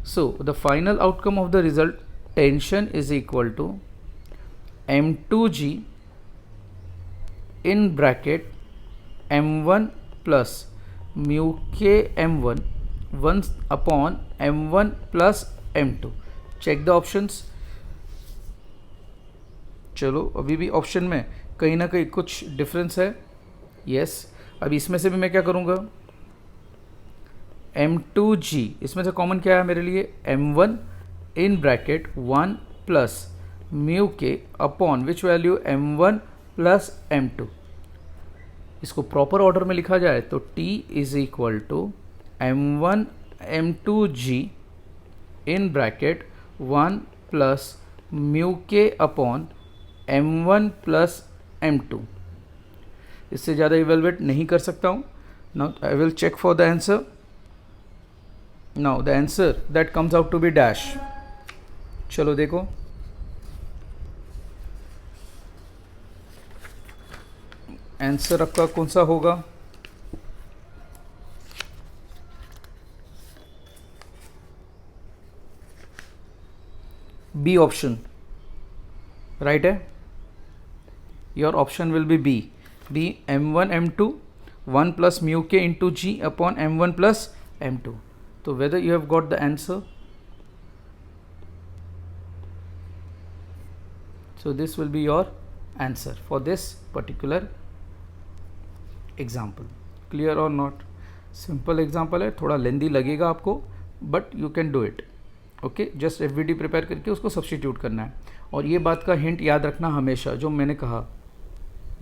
So the final outcome of the result, tension is equal to m2g in bracket m1 plus mu k m1 1 upon m1 plus m2. Check the options. चलो अभी भी option में कहीं ना कहीं कुछ difference है. Yes, अभी इसमें से भी मैं क्या करूँगा, m2g इसमें से कॉमन क्या है मेरे लिए, m1 in bracket 1 plus mu k upon which value m1 plus m2. इसको प्रॉपर ऑर्डर में लिखा जाए तो t is equal to m1 m2g in bracket 1 plus mu k upon m1 plus m2. इससे ज़्यादा इवेलुएट नहीं कर सकता हूँ. Now I will check for the answer. Now the answer that comes out to be dash. चलो देखो, answer आपका कौन सा होगा. बी ऑप्शन राइट है. Your option will be B. B m1 m2 1 plus mu k into g upon m1 plus m2. तो whether you have got the answer. So this will be your answer for this particular example. Clear or not? Simple example है, थोड़ा लेंदी लगेगा आपको, but you can do it. Okay, just FVD prepare करके उसको substitute करना है. और ये बात का हिंट याद रखना हमेशा, जो मैंने कहा,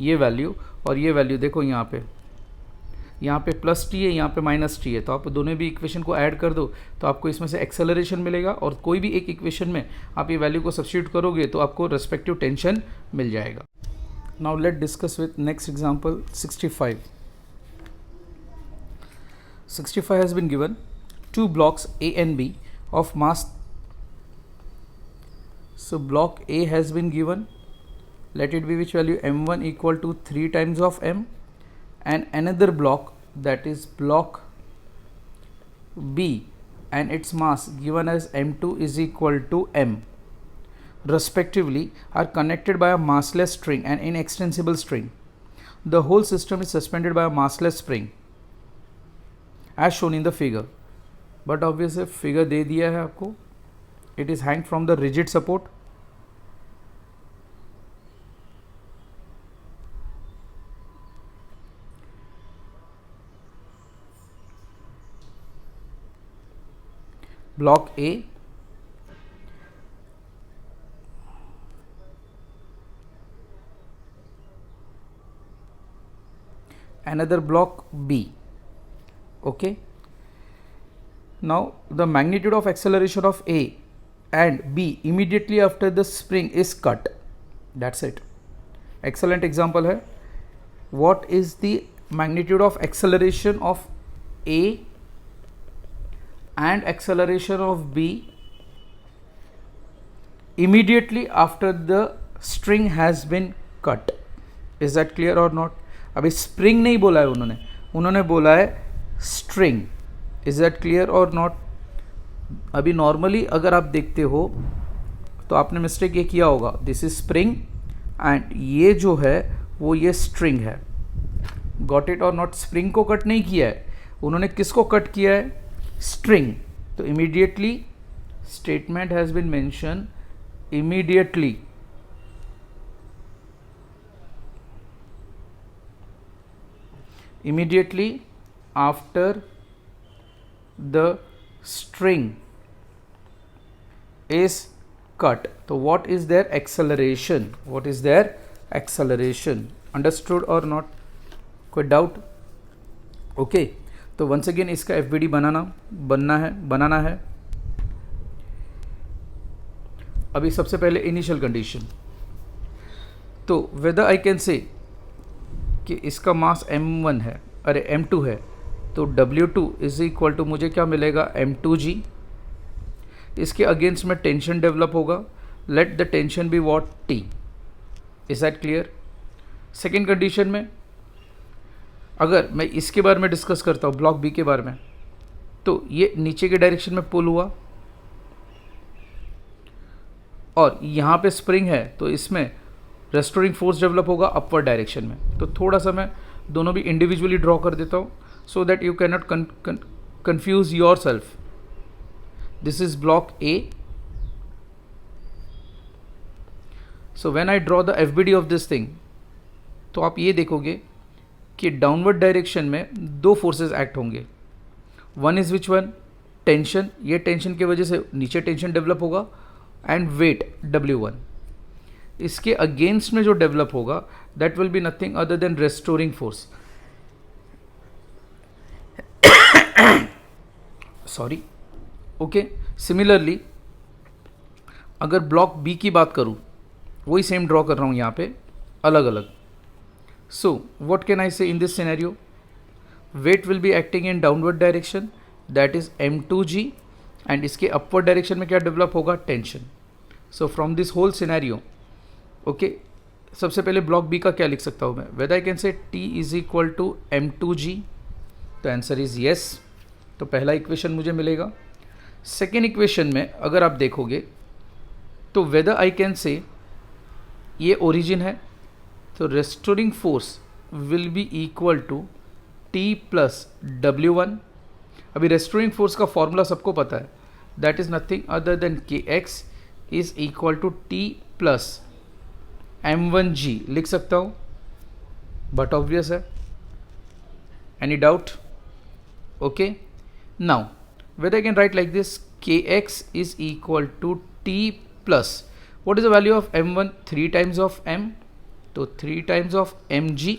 ये वैल्यू और ये वैल्यू देखो, यहाँ पे प्लस टी है, यहाँ पे माइनस टी है, तो आप दोनों भी इक्वेशन को ऐड कर दो तो आपको इसमें से एक्सेलरेशन मिलेगा. और कोई भी एक इक्वेशन में आप ये वैल्यू को सब्सटीट्यूट करोगे तो आपको रेस्पेक्टिव टेंशन मिल जाएगा. Now let discuss with next example 65. 65 has been given. Two blocks A and B of mass. So block A has been given. Let it be which value, m1 equal to 3 times of m, and another block, that is block B, and its mass given as m2 is equal to m, respectively, are connected by a massless string and inextensible string. The whole system is suspended by a massless spring as shown in the figure. But obviously figure दे दिया है आपको. It is hanged from the rigid support. Block A, another block B. Okay. Now the magnitude of acceleration of A and B immediately after the spring is cut. That's it. Excellent example है. What is the magnitude of acceleration of A and acceleration of B immediately after the string has been cut. Is that clear or not? अभी spring नहीं बोला है उन्होंने बोला है string. Is that clear और not? अभी नॉर्मली अगर आप देखते हो तो आपने मिस्टेक ये किया होगा, दिस इज स्प्रिंग एंड ये जो है वो ये स्ट्रिंग है. गॉट इट और नॉट? स्प्रिंग को कट नहीं किया है उन्होंने, किसको कट किया है? स्ट्रिंग. तो immediately statement has been mention, immediately after the string is cut. So what is their acceleration? What is their acceleration? Understood or not? कोई डाउट? ओके. तो वंस अगेन इसका FBD बनाना है. अभी सबसे पहले इनिशियल कंडीशन. तो whether I can से कि इसका मास m1 है, अरे m2 है, तो W2 इज इक्वल टू मुझे क्या मिलेगा? m2g. इसके अगेंस्ट में टेंशन डेवलप होगा. Let the tension be what? T. Is that clear? Second condition में अगर मैं इसके बारे में डिस्कस करता हूँ, ब्लॉक बी के बारे में, तो ये नीचे के डायरेक्शन में पुल हुआ और यहाँ पे स्प्रिंग है, तो इसमें रेस्टोरिंग फोर्स डेवलप होगा अपवर्ड डायरेक्शन में. तो थोड़ा सा मैं दोनों भी इंडिविजुअली ड्रॉ कर देता हूँ so that you can not confuse your self. This is block A. So when I draw the FBD of this thing, तो आप ये देखोगे कि डाउनवर्ड डायरेक्शन में दो फोर्सेस एक्ट होंगे. One is which one? Tension. ये टेंशन की वजह से नीचे टेंशन डेवलप होगा एंड वेट W1. इसके अगेंस्ट में जो डेवलप होगा that will be nothing other then restoring force. Sorry. Okay. Similarly अगर ब्लॉक बी की बात करूं, वही सेम ड्रॉ कर रहा हूं यहाँ पे अलग अलग. So what can I say in this scenario? Weight will be acting in downward direction, that is m2g, and इसके अपवर्ड डायरेक्शन में क्या डेवलप होगा? Tension. So from this whole scenario, okay, सबसे पहले ब्लॉक बी का क्या लिख सकता हूँ मैं? Whether I can say T is equal to m2g. तो आंसर इज येस. तो पहला इक्वेशन मुझे मिलेगा. सेकेंड इक्वेशन में अगर आप देखोगे तो वेदर आई कैन से ये ओरिजिन है, तो restoring force will be equal to T plus W1. अभी रेस्टोरिंग फोर्स का फॉर्मूला सबको पता है, that is nothing other than Kx is equal to T plus m1g. लिख सकता हूँ बट ऑब्वियस है. Any doubt? Okay. Now whether I can write like this, Kx is equal to T plus what is the value of m1? 3 times of m, तो 3 times of mg.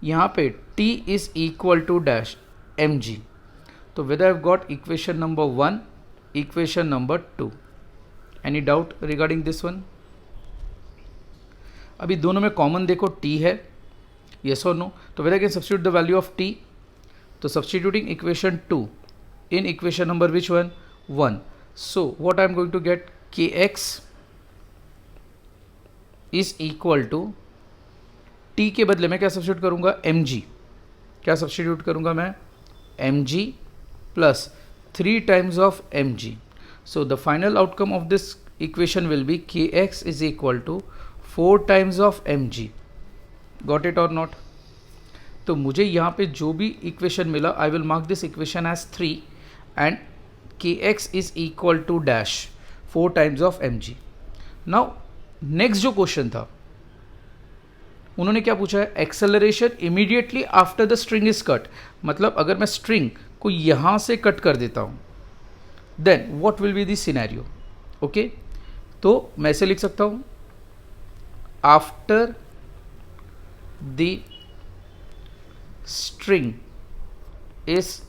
यहाँ पे T is equal to dash mg. तो whether I've got equation number 1, equation number 2. Any doubt regarding this one? अभी दोनों में common देखो T है, yes or no? तो whether I can substitute the value of T? तो substituting equation 2 in equation number which one? 1. So what I'm going to get? Kx is equal to T के बदले में क्या substitute करूँगा? mg. क्या substitute करूँगा मैं? mg plus 3 times of mg. So the final outcome of this equation will be Kx is equal to 4 times of mg. Got it or not? तो मुझे यहाँ पे जो भी इक्वेशन मिला, I will mark this equation as 3 and Kx is equal to dash 4 times of mg. Now next जो question था, उन्होंने क्या पूछा है? Acceleration immediately after the string is cut. मतलब अगर मैं स्ट्रिंग को यहाँ से कट कर देता हूँ, then what will be the scenario? Okay, तो मैं ऐसे लिख सकता हूँ, after the string is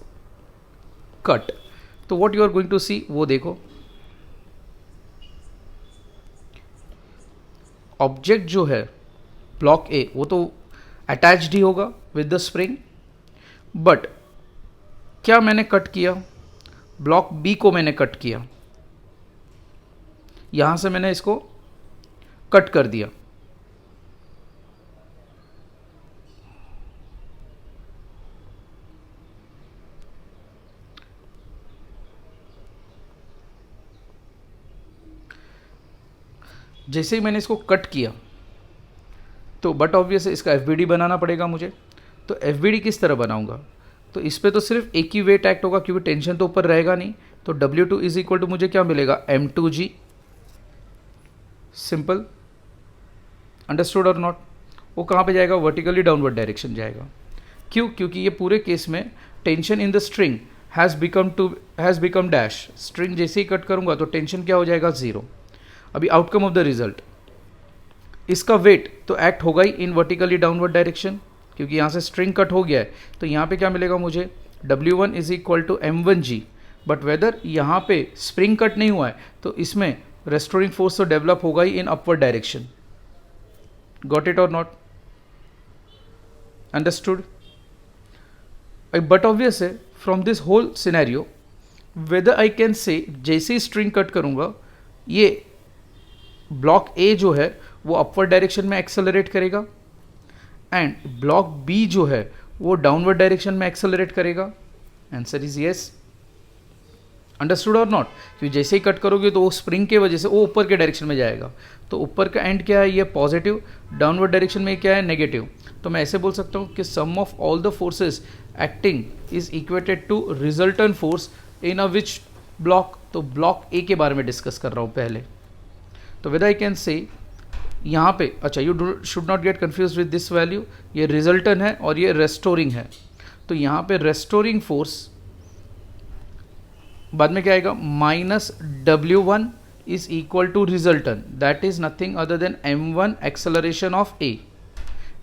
cut. तो what you are going to see, वो देखो. ऑब्जेक्ट जो है ब्लॉक ए, वो तो अटैच्ड ही होगा विद द स्प्रिंग। बट क्या मैंने कट किया, ब्लॉक बी को मैंने कट किया, यहां से मैंने इसको कट कर दिया। जैसे ही मैंने इसको कट किया तो बट ऑब्वियस है इसका एफबीडी बनाना पड़ेगा मुझे। तो एफबीडी किस तरह बनाऊंगा, तो इस पे तो सिर्फ एक ही वेट एक्ट होगा क्योंकि टेंशन तो ऊपर रहेगा नहीं। तो W2 इज इक्वल टू मुझे क्या मिलेगा, M2G। सिंपल, अंडरस्टूड और नॉट। वो कहाँ पे जाएगा, वर्टिकली डाउनवर्ड डायरेक्शन जाएगा। क्यों, क्योंकि ये पूरे केस में tension in the string has become dash. String जैसे ही कट करूंगा तो टेंशन क्या हो जाएगा, जीरो। अभी आउटकम ऑफ द रिजल्ट, इसका वेट तो एक्ट होगा ही इन वर्टिकली डाउनवर्ड डायरेक्शन क्योंकि यहाँ से स्ट्रिंग कट हो गया है। तो यहाँ पे क्या मिलेगा मुझे, W1 is equal to M1G। But whether यहाँ पे स्प्रिंग कट नहीं हुआ है तो इसमें रेस्टोरिंग फोर्स तो डेवलप होगा ही in upward direction. Got it और नॉट, अंडरस्टूड। बट ऑब्वियस है from this whole scenario whether I can say, जैसे ही स्ट्रिंग कट करूंगा ये ब्लॉक ए जो है वो अपवर्ड डायरेक्शन में एक्सेलरेट करेगा एंड ब्लॉक बी जो है वो डाउनवर्ड डायरेक्शन में एक्सेलरेट करेगा। आंसर इज यस, अंडरस्टूड और नॉट। क्योंकि जैसे ही कट करोगे तो वो स्प्रिंग के वजह से वो ऊपर के डायरेक्शन में जाएगा। तो ऊपर का एंड क्या है, ये पॉजिटिव, डाउनवर्ड डायरेक्शन में क्या है, नेगेटिव। तो मैं ऐसे बोल सकता हूँ कि sum of all the forces acting is equated to resultant force in a which block. तो ब्लॉक ए के बारे में डिस्कस कर रहा हूँ पहले। तो वेदर आई कैन से यहाँ पे, अच्छा you should not get confuse with this value, ये रिजल्टेंट है और ये रेस्टोरिंग है। तो यहाँ पे रेस्टोरिंग फोर्स बाद में क्या आएगा, minus W1 is equal to resultant, that is nothing other than M1 acceleration of A।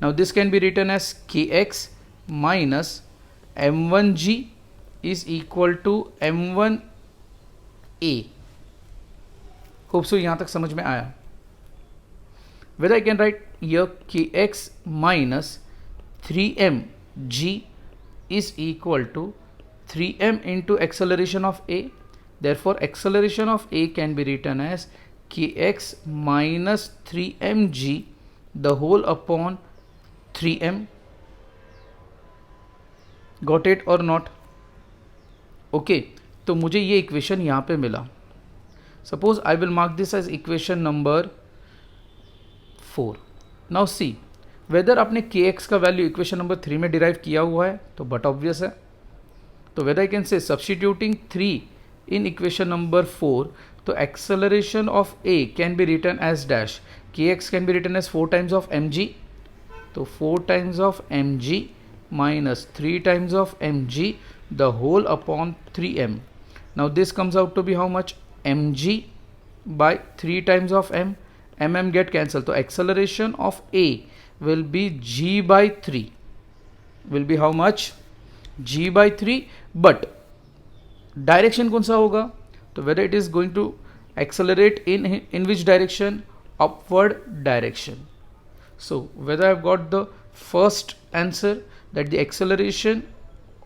Now this can be written as Kx minus M1G is equal to M1A। Hope so यहाँ तक समझ में आया। Whether I can write here Kx minus 3mg is equal to 3m into acceleration of A. Therefore, acceleration of A can be written as Kx minus 3mg the whole upon 3m. Got it or not? Okay, तो मुझे ये equation यहाँ पे मिला। Suppose I will mark this as equation number 4. Now see whether आपने Kx का value equation number 3 में derive किया हुआ है तो बट ऑब्वियस है। तो whether I can say substituting 3 in equation number 4, तो acceleration of A can be written as dash, Kx can be written as 4 times of mg, तो 4 times of mg minus 3 times of mg the whole upon 3m. Now this comes out to be how much, mg by 3 times of m, mm get cancelled, तो acceleration of A will be g by 3, will be how much, g by 3, but direction कौन सा होगा, तो whether it is going to accelerate in which direction, upward direction. So whether I've got the first answer that the acceleration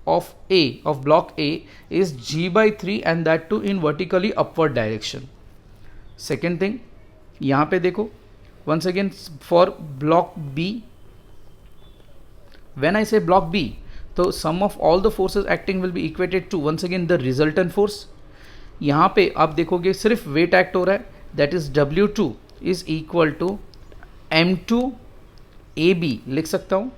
of A, of block A is g by 3 and that too in vertically upward direction. Second thing, यहाँ पे देखो once again for block B, when I say block B, तो sum of all the forces acting will be equated to once again the resultant force. यहाँ पे आप देखोगे सिर्फ weight act हो रहा है, that is W2 is equal to M2 AB लिख सकता हूँ।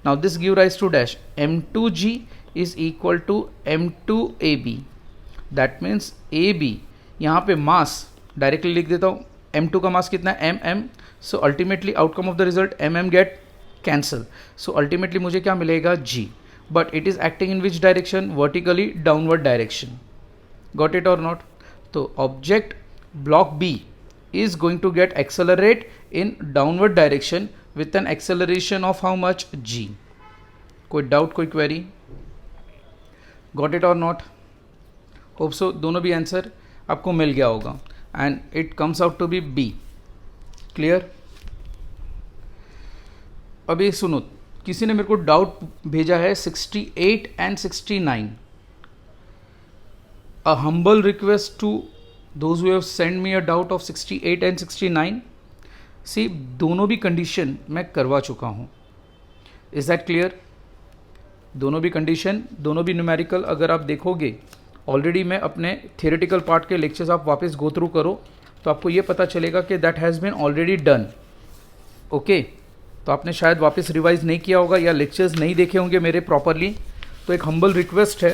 Now this give rise to dash M2G is equal to M2 AB, that means AB यहाँ पे मास डायरेक्टली लिख देता हूँ, M2 का मास कितना है, mm, so ultimately outcome of the result mm get cancel, so ultimately मुझे क्या मिलेगा, G, but it is acting in which direction, vertically downward direction. Got it और नॉट। तो object block B is going to get accelerate in downward direction with an acceleration of how much, G. कोई doubt, कोई query? Got it और not? Hope so दोनों भी answer आपको मिल गया होगा and it comes out to be B. Clear? अभी सुनो, किसी ने मेरे को डाउट भेजा है 68 and 69. A humble request to those who have sent me a doubt of 68 and 69. See, दोनों भी कंडीशन मैं करवा चुका हूँ. Is that clear? दोनों भी कंडीशन, दोनों भी न्यूमेरिकल अगर आप देखोगे ऑलरेडी मैं अपने थियोरेटिकल पार्ट के लेक्चर्स आप वापस गो थ्रू करो तो आपको ये पता चलेगा कि that has been already done. Okay, तो आपने शायद वापस रिवाइज नहीं किया होगा या लेक्चर्स नहीं देखे होंगे मेरे प्रॉपरली. तो एक हम्बल रिक्वेस्ट है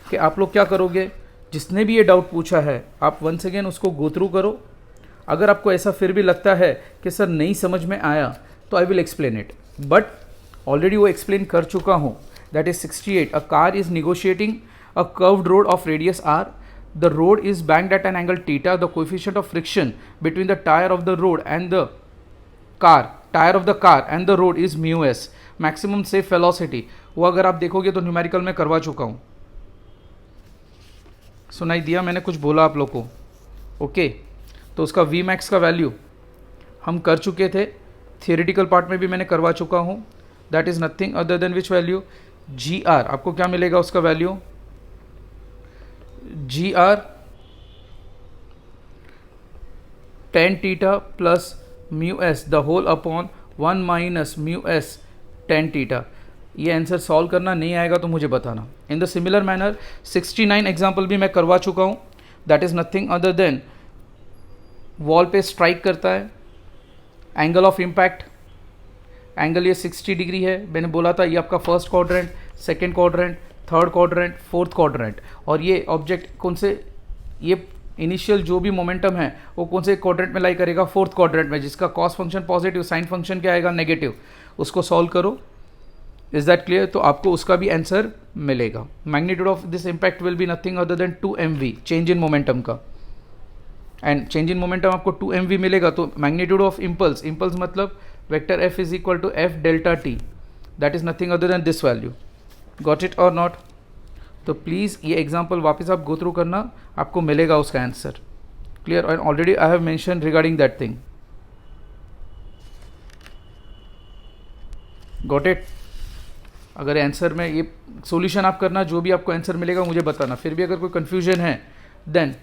कि आप लोग क्या करोगे, जिसने भी ये डाउट पूछा है आप वंस अगेन उसको गो थ्रू करो. अगर आपको ऐसा फिर भी लगता है कि सर नहीं समझ में आया तो I will explain it, but already वो एक्सप्लेन कर चुका हूँ. That is 68. A car is negotiating a curved road of radius r. The road is banked at an angle theta. The coefficient of friction between the tire of the road and the car and the road is mu s. Maximum safe velocity. वो अगर आप देखोगे तो numerical में करवा चुका हूँ. सुनाई दिया मैंने कुछ बोला आप लोग को? ओके, तो उसका वी मैक्स का वैल्यू हम कर चुके थे, थियोरेटिकल पार्ट में भी मैंने करवा चुका हूँ. That is nothing other than which value, g r. आपको क्या मिलेगा उसका वैल्यू, g r tan theta plus mu s the whole upon 1 minus mu s tan theta. ये आंसर सॉल्व करना नहीं आएगा तो मुझे बताना. In the similar manner 69 example भी मैं करवा चुका हूँ. That is nothing other than wall पे स्ट्राइक करता है, एंगल ऑफ इम्पैक्ट, एंगल ये 60 डिग्री है. मैंने बोला था ये आपका first quadrant, second quadrant, third quadrant, fourth quadrant. और ये ऑब्जेक्ट कौन से, ये इनिशियल जो भी मोमेंटम है वो कौन से क्वाड्रेंट में लाई करेगा, फोर्थ क्वाड्रेंट में, जिसका cos function positive, sine function क्या आएगा नेगेटिव. उसको सॉल्व करो. Is that clear? तो आपको उसका भी आंसर मिलेगा. Magnitude of this impact will be nothing other than 2 mv, change in momentum का. एंड चेंज इन मोमेंटम आपको 2 mv मिलेगा. तो मैग्नीट्यूड ऑफ इम्पल्स, इम्पल्स मतलब vector F is equal to F delta T. That is nothing other than this value. Got it और not? तो please ये example वापस आप गो थ्रू करना, आपको मिलेगा उसका answer. Clear? And already I have mention regarding that thing. Got it? अगर आंसर में ये सॉल्यूशन आप करना, जो भी आपको आंसर मिलेगा मुझे बताना. फिर भी अगर कोई कन्फ्यूजन है देन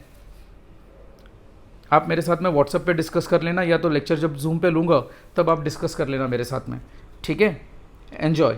आप मेरे साथ में व्हाट्सएप पे डिस्कस कर लेना, या तो लेक्चर जब जूम पे लूँगा तब आप डिस्कस कर लेना मेरे साथ में. ठीक है? एन्जॉय.